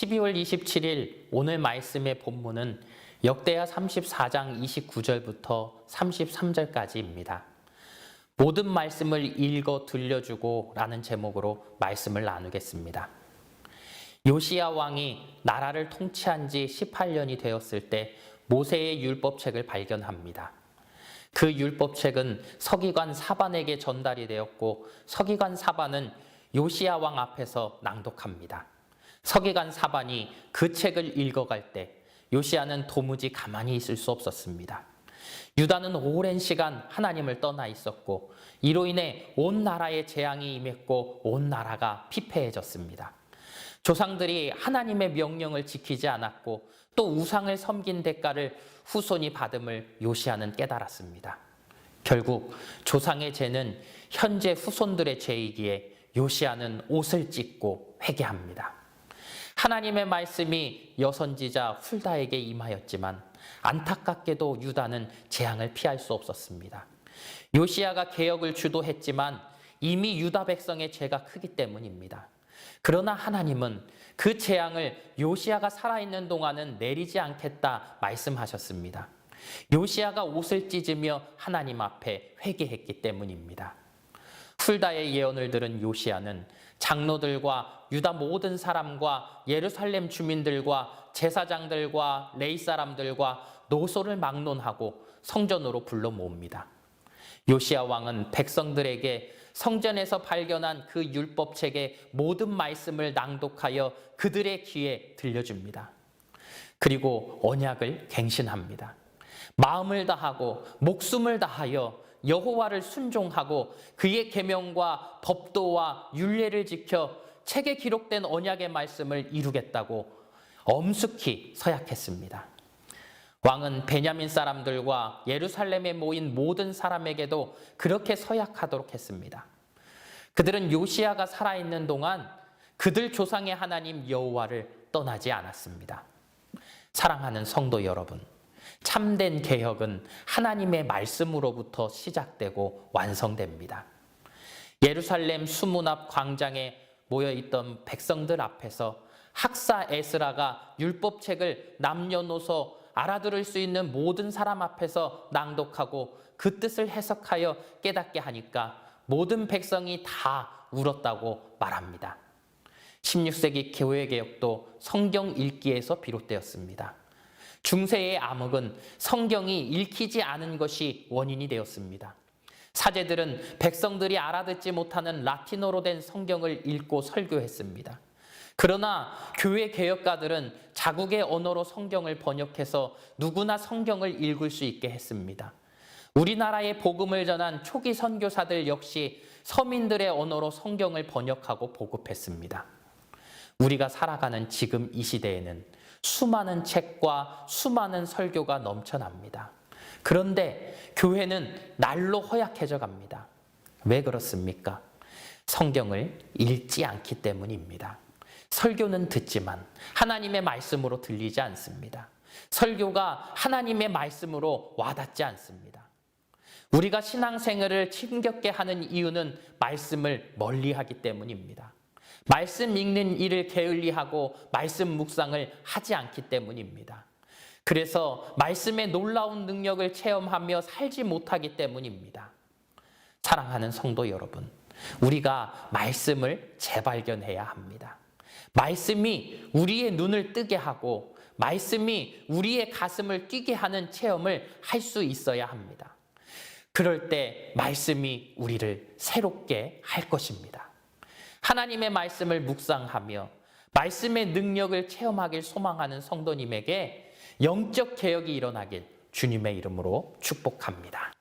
12월 27일 오늘 말씀의 본문은 역대하 34장 29절부터 33절까지입니다. 모든 말씀을 읽어 들려주고 라는 제목으로 말씀을 나누겠습니다. 요시야 왕이 나라를 통치한 지 18년이 되었을 때 모세의 율법책을 발견합니다. 그 율법책은 서기관 사반에게 전달이 되었고 서기관 사반은 요시야 왕 앞에서 낭독합니다. 서기관 사반이 그 책을 읽어갈 때 요시야는 도무지 가만히 있을 수 없었습니다. 유다는 오랜 시간 하나님을 떠나 있었고 이로 인해 온 나라에 재앙이 임했고 온 나라가 피폐해졌습니다. 조상들이 하나님의 명령을 지키지 않았고 또 우상을 섬긴 대가를 후손이 받음을 요시야는 깨달았습니다. 결국 조상의 죄는 현재 후손들의 죄이기에 요시야는 옷을 찢고 회개합니다. 하나님의 말씀이 여선지자 훌다에게 임하였지만 안타깝게도 유다는 재앙을 피할 수 없었습니다. 요시야가 개혁을 주도했지만 이미 유다 백성의 죄가 크기 때문입니다. 그러나 하나님은 그 재앙을 요시야가 살아있는 동안은 내리지 않겠다 말씀하셨습니다. 요시야가 옷을 찢으며 하나님 앞에 회개했기 때문입니다. 훌다의 예언을 들은 요시야는 장로들과 유다 모든 사람과 예루살렘 주민들과 제사장들과 레위 사람들과 노소를 막론하고 성전으로 불러 모읍니다. 요시야 왕은 백성들에게 성전에서 발견한 그 율법책의 모든 말씀을 낭독하여 그들의 귀에 들려줍니다. 그리고 언약을 갱신합니다. 마음을 다하고 목숨을 다하여 여호와를 순종하고 그의 계명과 법도와 율례를 지켜 책에 기록된 언약의 말씀을 이루겠다고 엄숙히 서약했습니다. 왕은 베냐민 사람들과 예루살렘에 모인 모든 사람에게도 그렇게 서약하도록 했습니다. 그들은 요시야가 살아있는 동안 그들 조상의 하나님 여호와를 떠나지 않았습니다. 사랑하는 성도 여러분, 참된 개혁은 하나님의 말씀으로부터 시작되고 완성됩니다. 예루살렘 수문 앞 광장에 모여있던 백성들 앞에서 학사 에스라가 율법책을 남녀노소 알아들을 수 있는 모든 사람 앞에서 낭독하고 그 뜻을 해석하여 깨닫게 하니까 모든 백성이 다 울었다고 말합니다. 16세기 교회개혁도 성경 읽기에서 비롯되었습니다. 중세의 암흑은 성경이 읽히지 않은 것이 원인이 되었습니다. 사제들은 백성들이 알아듣지 못하는 라틴어로 된 성경을 읽고 설교했습니다. 그러나 교회 개혁가들은 자국의 언어로 성경을 번역해서 누구나 성경을 읽을 수 있게 했습니다. 우리나라에 복음을 전한 초기 선교사들 역시 서민들의 언어로 성경을 번역하고 보급했습니다. 우리가 살아가는 지금 이 시대에는 수많은 책과 수많은 설교가 넘쳐납니다. 그런데 교회는 날로 허약해져 갑니다. 왜 그렇습니까? 성경을 읽지 않기 때문입니다. 설교는 듣지만 하나님의 말씀으로 들리지 않습니다. 설교가 하나님의 말씀으로 와닿지 않습니다. 우리가 신앙생활을 힘겹게 하는 이유는 말씀을 멀리하기 때문입니다. 말씀 읽는 일을 게을리하고 말씀 묵상을 하지 않기 때문입니다. 그래서 말씀의 놀라운 능력을 체험하며 살지 못하기 때문입니다. 사랑하는 성도 여러분, 우리가 말씀을 재발견해야 합니다. 말씀이 우리의 눈을 뜨게 하고 말씀이 우리의 가슴을 뛰게 하는 체험을 할 수 있어야 합니다. 그럴 때 말씀이 우리를 새롭게 할 것입니다. 하나님의 말씀을 묵상하며 말씀의 능력을 체험하길 소망하는 성도님에게 영적 개혁이 일어나길 주님의 이름으로 축복합니다.